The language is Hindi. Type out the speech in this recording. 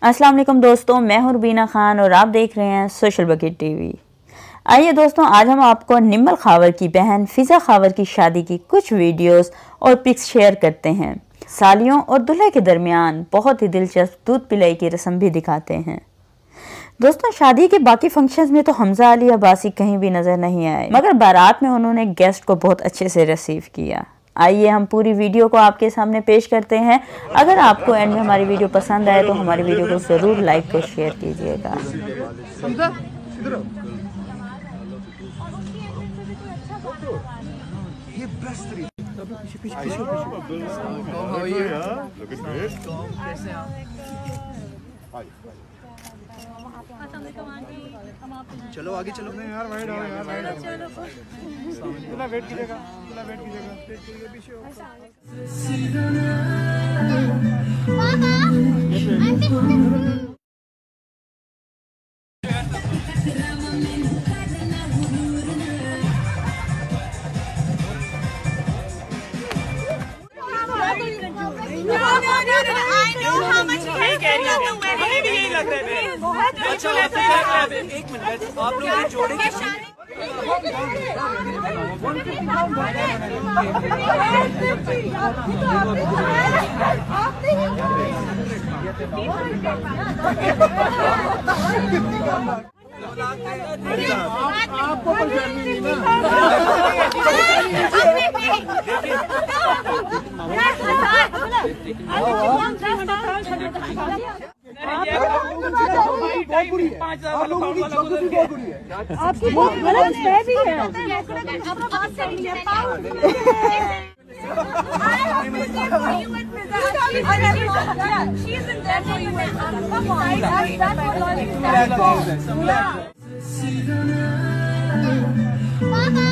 अस्सलाम वालेकुम दोस्तों, मैं हूं रुबीना खान और आप देख रहे हैं सोशल बकेट टीवी। आइए दोस्तों, आज हम आपको निम्मल खावर की बहन फिजा खावर की शादी की कुछ वीडियोस और पिक्स शेयर करते हैं। सालियों और दूल्हे के दरमियान बहुत ही दिलचस्प दूध पिलाई की रस्म भी दिखाते हैं। दोस्तों, शादी के बाकी फंक्शंस में तो हमजा अली अब्बासी कहीं भी नजर नहीं आए, मगर बारात में उन्होंने गेस्ट को बहुत अच्छे से रिसीव किया। आइए हम पूरी वीडियो को आपके सामने पेश करते हैं। अगर आपको एंड में हमारी वीडियो पसंद आए तो हमारी वीडियो को ज़रूर लाइक और शेयर कीजिएगा। चलो आगे चलो। नहीं यार वाइड आओ यार, वाइड आओ। थोड़ा वेट कीजिएगा, थोड़ा वेट कीजिएगा। पीछे हो। अच्छा एक मिनट, आप लोग जोड़े के आपको परेशानी नहीं ना। आपकी बहुत गलत है भी है। Mama,